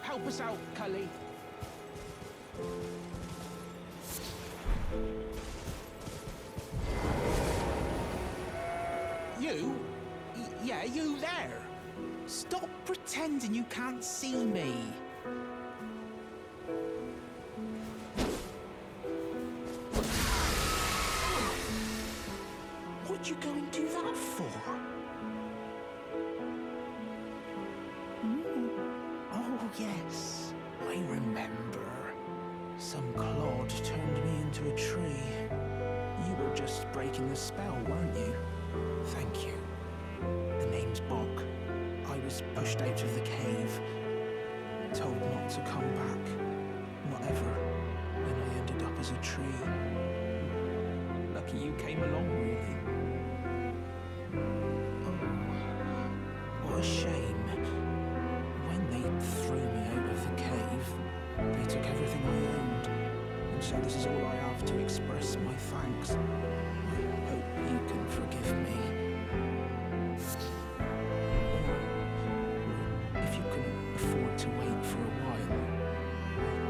help us out, Cully. You? Yeah, you there. Stop pretending you can't see me. What'd you go and do that for? Oh, yes. I remember. Some clod turned me into a tree. You were just breaking the spell, weren't you? Thank you. The name's Bog. I was pushed out of the cave, told not to come back, not ever, when I ended up as a tree. Lucky you came along, really. Oh, what a shame. When they threw me out of the cave, they took everything I owned, and so this is all I have to express my thanks. I hope you can forgive me. If you can afford to wait for a while,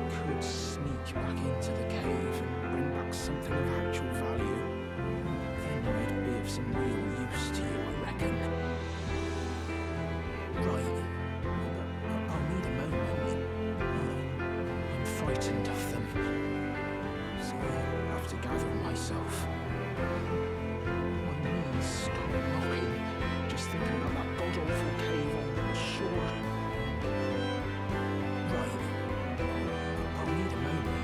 I could sneak back into the cave and bring back something of actual value. Then I'd be of some real use to you, I reckon. Right. I'll need a moment. I'm frightened of them, so I'll have to gather myself. My knees stop knocking, just thinking about that god-awful cave on the shore. Right. I'll need a moment.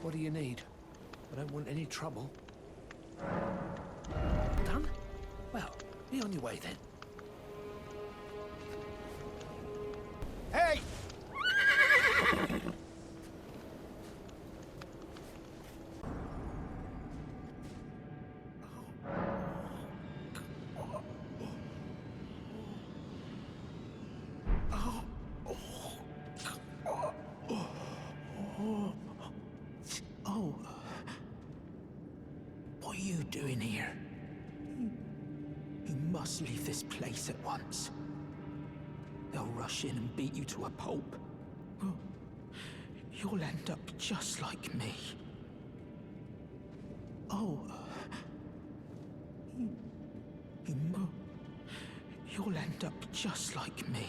What do you need? I don't want any trouble. Done? Well, be on your way then. Hey! Oh. What are you doing here? You must leave this place at once. They'll rush in and beat you to a pulp. You'll end up just like me. Oh. You'll end up just like me.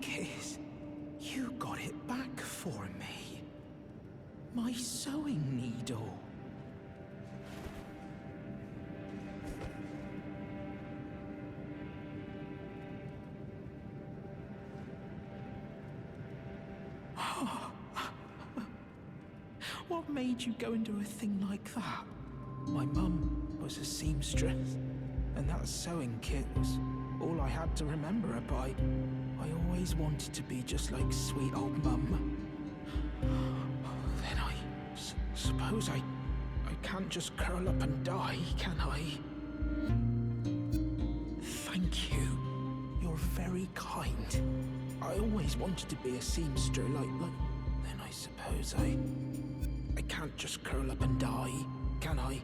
think is, you got it back for me. My sewing needle. What made you go and do a thing like that? My mum was a seamstress, and that sewing kit was all I had to remember her by. I always wanted to be just like sweet old mum. Then suppose I can't just curl up and die, can I? Thank you. You're very kind. I always wanted to be a seamster like. Then I suppose I can't just curl up and die, can I?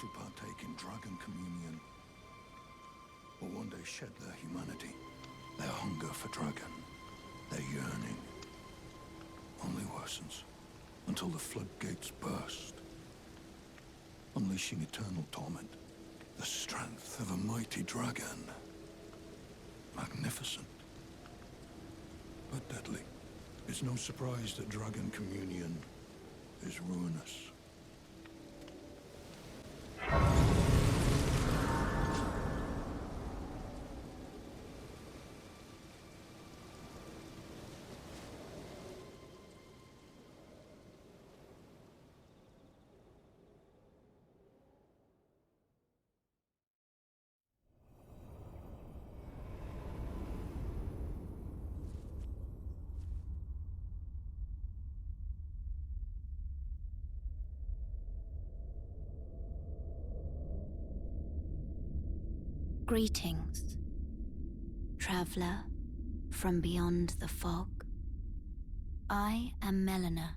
Who partake in Dragon Communion will one day shed their humanity, their hunger for Dragon, their yearning only worsens until the floodgates burst, unleashing eternal torment, the strength of a mighty dragon, magnificent but deadly. It's no surprise that Dragon Communion is ruinous. Greetings, traveler from beyond the fog. I am Melina.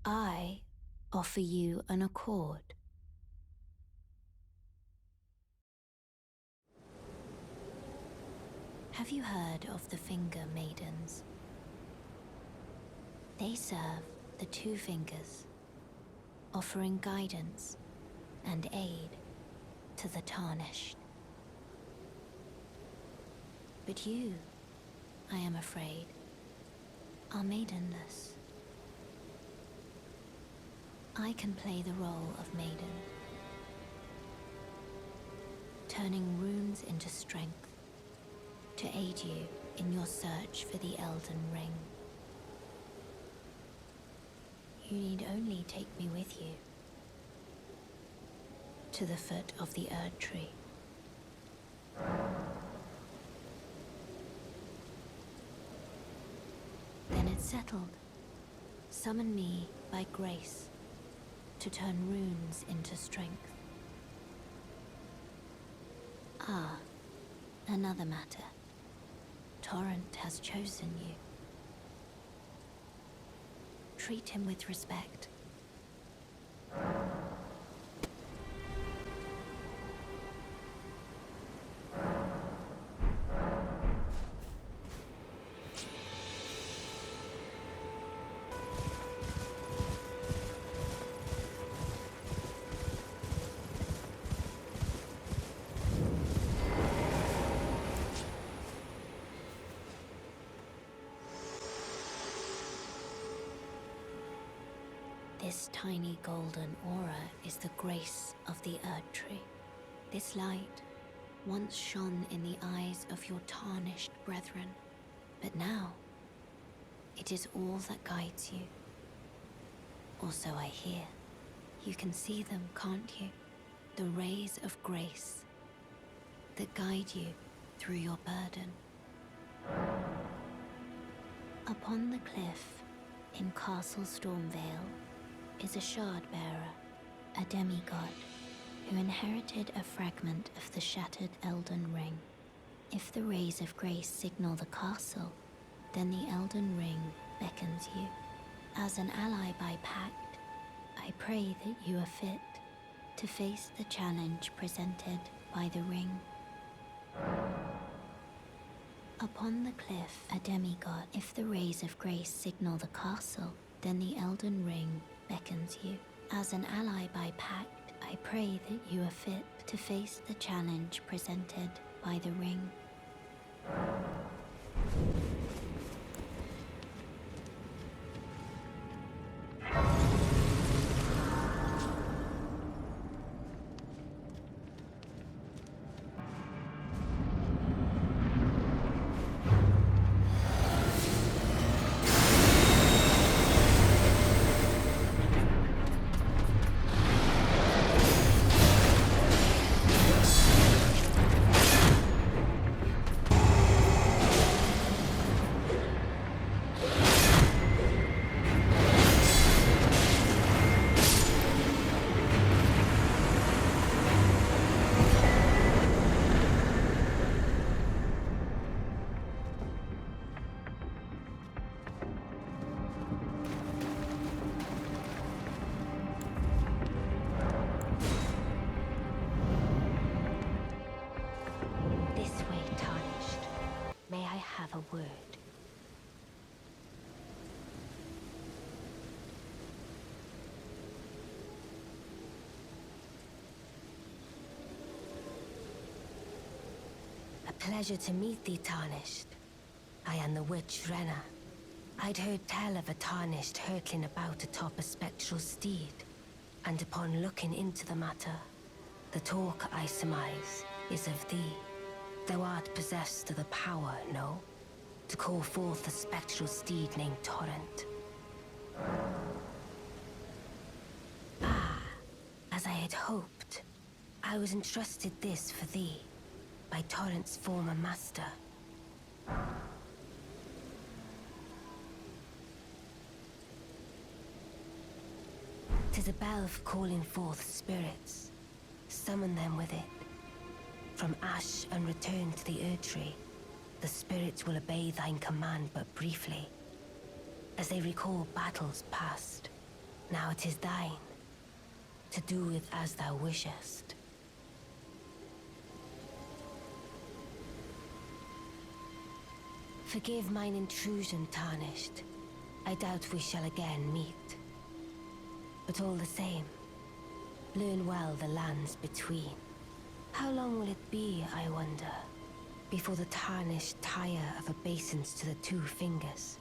I offer you an accord. Have you heard of the Finger Maidens? They serve the Two Fingers, offering guidance and aid to the Tarnished. But you, I am afraid, are maidenless. I can play the role of maiden, turning runes into strength to aid you in your search for the Elden Ring. You need only take me with you to the foot of the Erd Tree. Then it's settled. Summon me by grace to turn runes into strength. Ah, another matter. Torrent has chosen you. Treat him with respect. This tiny golden aura is the grace of the Erd Tree. This light once shone in the eyes of your tarnished brethren, but now it is all that guides you. Or so I hear. You can see them, can't you? The rays of grace that guide you through your burden. Upon the cliff in Castle Stormvale is a shard-bearer, a demigod, who inherited a fragment of the shattered Elden Ring. If the rays of grace signal the castle, then the Elden Ring beckons you. As an ally by pact, I pray that you are fit to face the challenge presented by the ring. Upon the cliff, a demigod. If the rays of grace signal the castle, then the Elden Ring beckons you. As an ally by pact, I pray that you are fit to face the challenge presented by the ring. Have a word. A pleasure to meet thee, Tarnished. I am the witch Renna. I'd heard tell of a Tarnished hurtling about atop a spectral steed, and upon looking into the matter, the talk I surmise is of thee. Thou art possessed of the power, no? To call forth a spectral steed named Torrent. Ah, as I had hoped, I was entrusted this for thee by Torrent's former master. 'Tis a bell for calling forth spirits. Summon them with it. From ash and return to the Erdtree, the spirits will obey thine command but briefly, as they recall battles past. Now it is thine, to do with as thou wishest. Forgive mine intrusion, Tarnished. I doubt we shall again meet. But all the same, learn well the lands between. How long will it be, I wonder, before the Tarnished tire of obeisance to the two fingers?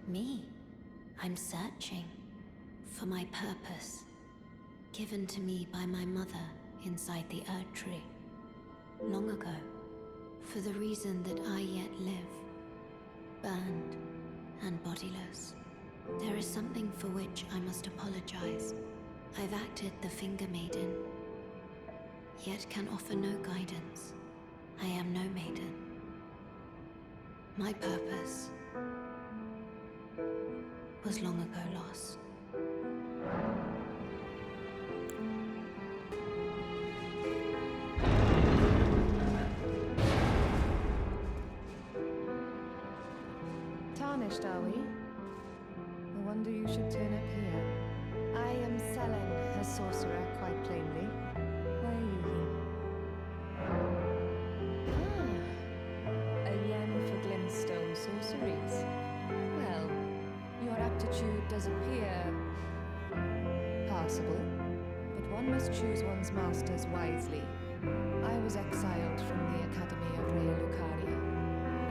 Me? I'm searching for my purpose, given to me by my mother inside the Erdtree, long ago, for the reason that I yet live, burned and bodiless. There is something for which I must apologize. I've acted the Finger Maiden, yet can offer no guidance. I am no maiden. My purpose was long ago lost. finished, are we? No wonder you should turn up here. I am Selen, a sorcerer, quite plainly. Why are you here? Ah, a yen for glintstone sorceries. Well, your aptitude does appear passable, but one must choose one's masters wisely. I was exiled from the Academy of Rhea Lucaria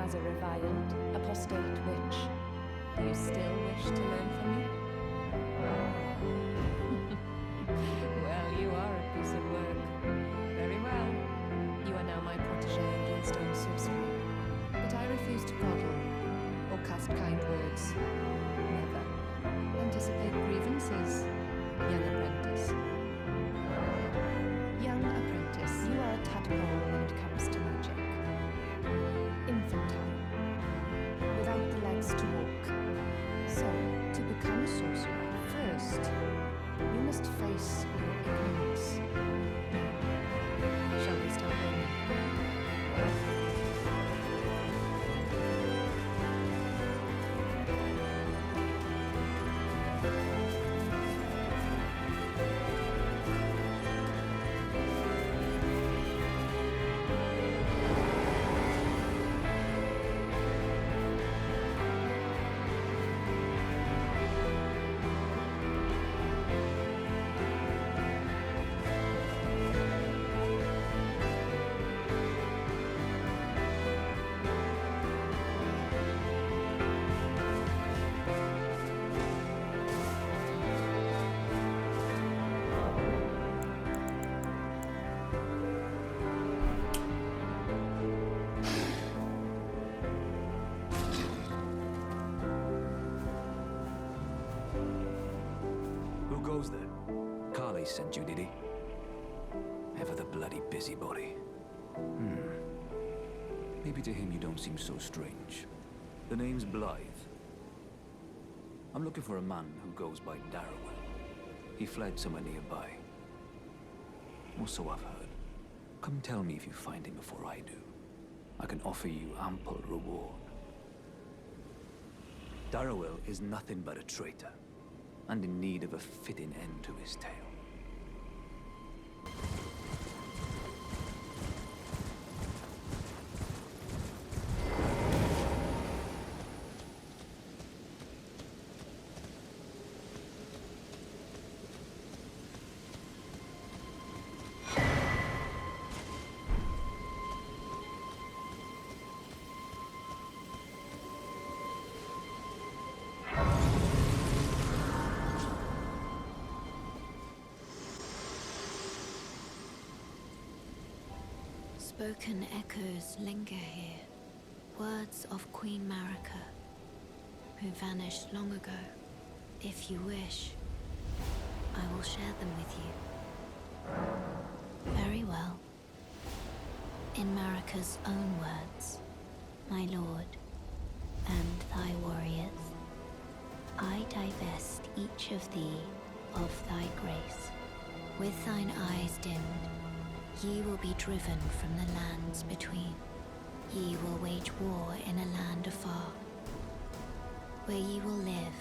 as a reviled, apostate witch. Do you still wish to learn from me? Well, you are a piece of work. Very well. You are now my protege in Glintstone sorcery. But I refuse to coddle or cast kind words. Never. Anticipate grievances, young apprentice. Young apprentice, you are a tadpole when it comes to magic. Infantile. Without the legs to walk. So, to become a sorcerer, first, you must face your ignorance. Shall we start learning? Who goes there? Carly sent you, did he? Ever the bloody busybody. Maybe to him you don't seem so strange. The name's Blythe. I'm looking for a man who goes by Darrowell. He fled somewhere nearby. Or so I've heard. Come tell me if you find him before I do. I can offer you ample reward. Darrowell is nothing but a traitor, and in need of a fitting end to his tale. Spoken echoes linger here. Words of Queen Marika, who vanished long ago. If you wish, I will share them with you. Very well. In Marika's own words, my lord, and thy warriors, I divest each of thee of thy grace. With thine eyes dimmed, ye will be driven from the lands between. Ye will wage war in a land afar, where ye will live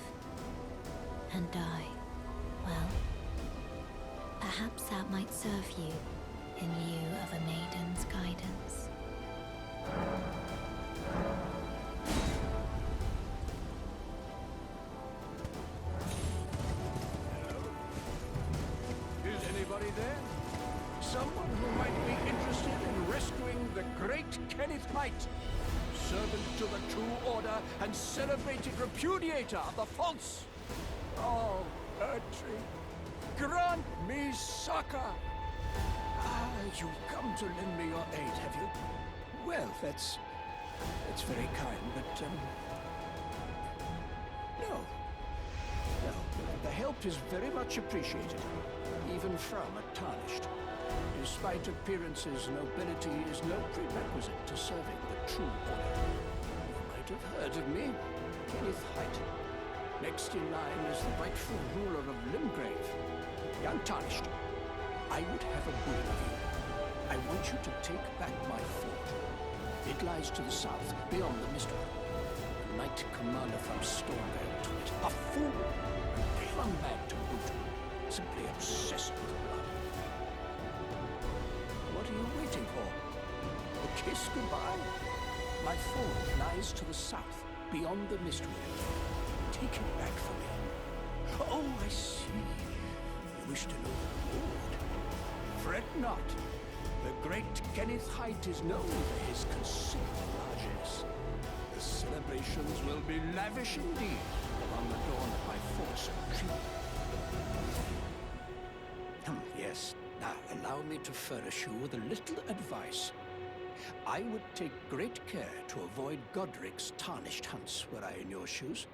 and die. Well, perhaps that might serve you in lieu of a maiden's guidance. Is anybody there? Someone who might be interested in rescuing the great Kenneth Knight, servant to the true order and celebrated repudiator of the false. Oh, Erdtree, grant me succor. You've come to lend me your aid, have you? Well, that's very kind, but, no. No, the help is very much appreciated, even from a tarnished. Despite appearances, nobility is no prerequisite to serving the true order. You might have heard of me, Kenneth Hyde. Next in line is the rightful ruler of Limgrave, the Untarnished. I would have a boon of you. I want you to take back my fort. It lies to the south, beyond the Mistwood. Knight Commander from Stormvale to it. A fool and plumb mad to boot. Simply obsessed with blood. What are you waiting for? A kiss goodbye? My fort lies to the south, beyond the Mistwood. Take it back from me. Oh, I see. You wish to know the Lord. Fret not. The great Kenneth Height is known for his considerable largesse. The celebrations will be lavish indeed on the dawn of my force of treaty. Yes. Now, allow me to furnish you with a little advice. I would take great care to avoid Godric's tarnished hunts were I in your shoes.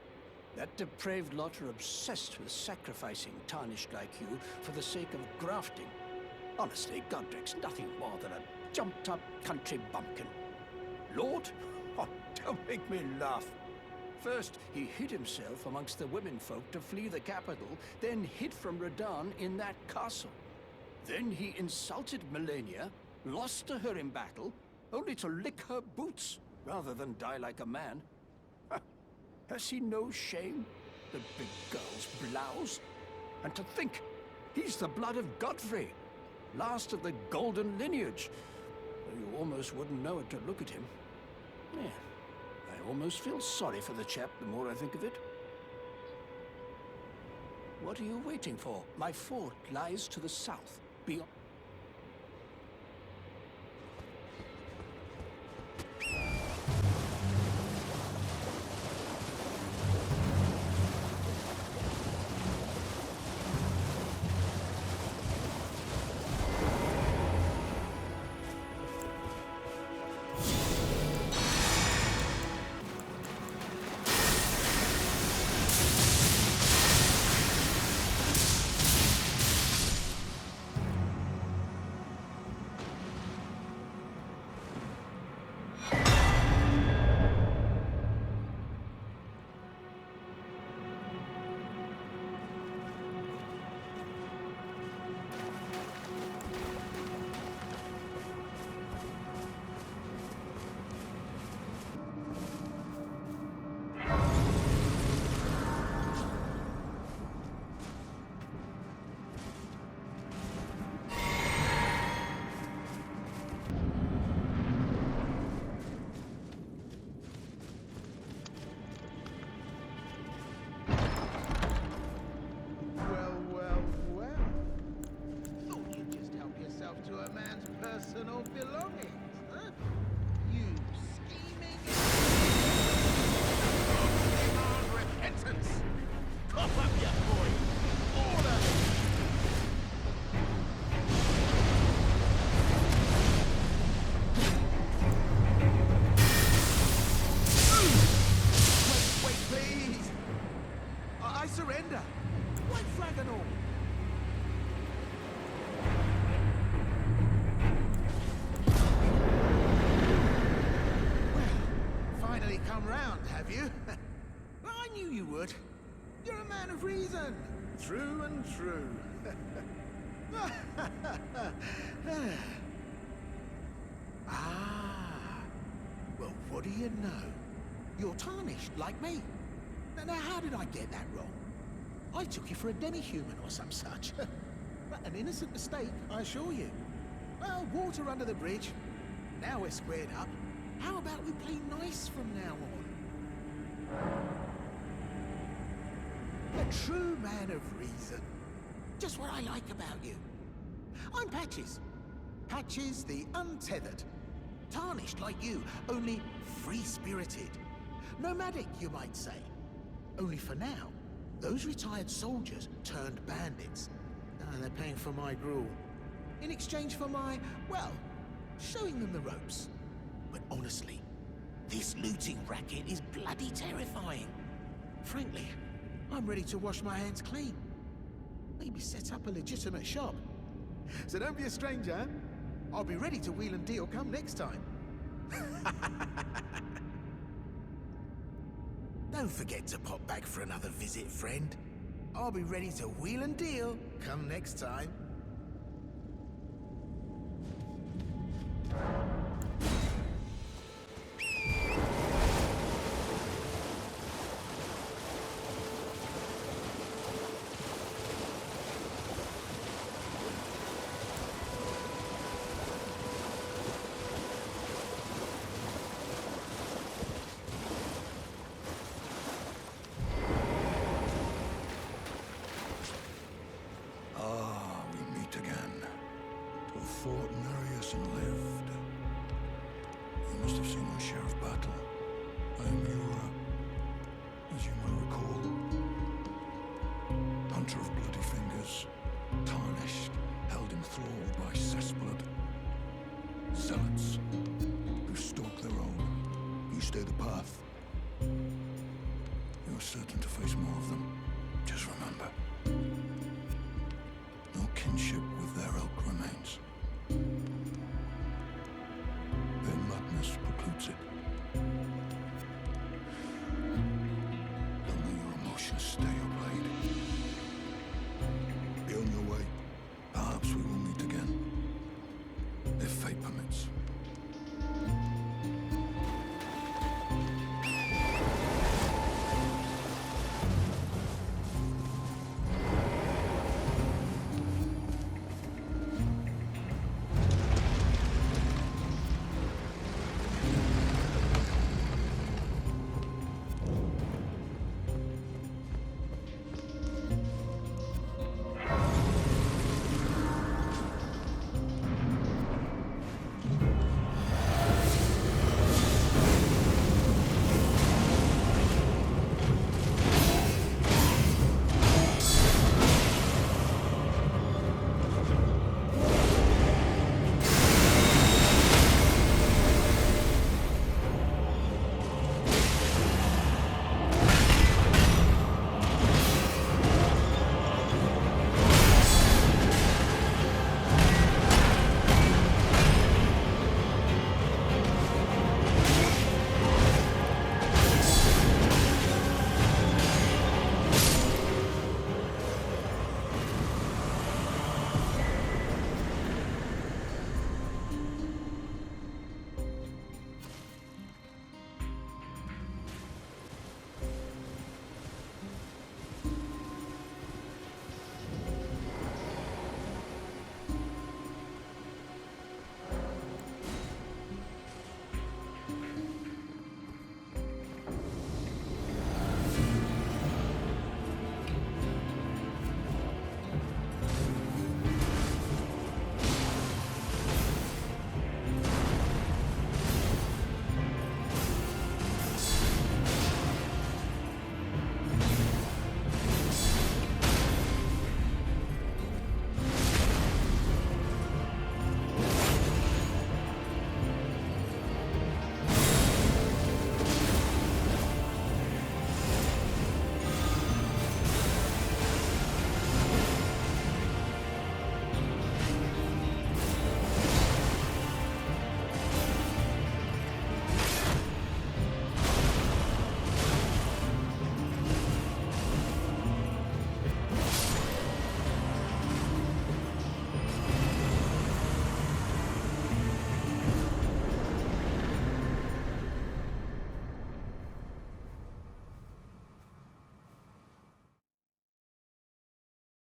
That depraved lot are obsessed with sacrificing tarnished like you for the sake of grafting. Honestly, Godric's nothing more than a jumped-up country bumpkin. Lord? Oh, don't make me laugh. First, he hid himself amongst the womenfolk to flee the capital, then hid from Radahn in that castle. Then he insulted Melania, lost to her in battle, only to lick her boots rather than die like a man. Has he no shame, the big girl's blouse? And to think, he's the blood of Godfrey, last of the golden lineage. Though you almost wouldn't know it to look at him. Yeah, I almost feel sorry for the chap the more I think of it. What are you waiting for? My fort lies to the south, beyond... personal belongings, huh? You scheming... Demand repentance! Cough up your boy! Order! Wait, please! I surrender! White flag and all! Come round, have you? I knew you would. You're a man of reason. Through and through. Ah. Well, what do you know? You're tarnished, like me. Now, how did I get that wrong? I took you for a demi-human or some such. An innocent mistake, I assure you. Well, water under the bridge. Now we're squared up. How about we play nice from now on? A true man of reason. Just what I like about you. I'm Patches. Patches the Untethered. Tarnished like you, only free-spirited. Nomadic, you might say. Only for now, those retired soldiers turned bandits. And they're paying for my gruel. In exchange for my, well, showing them the ropes. But honestly, this looting racket is bloody terrifying. Frankly, I'm ready to wash my hands clean. Maybe set up a legitimate shop. So don't be a stranger. I'll be ready to wheel and deal come next time. Don't forget to pop back for another visit, friend. I'll be ready to wheel and deal come next time. fought in Arius and lived. You must have seen my share of battle. I am Yura, as you may recall. Hunter of bloody fingers, tarnished, held in thrall by cessblood. Zealots, who stalk their own. You stay the path. You're certain to face more of them. Just remember, no kinship with their ilk remains. Their madness precludes it. Don't let your emotions stay your blade. Be on your way. Perhaps we will meet again. If fate permits.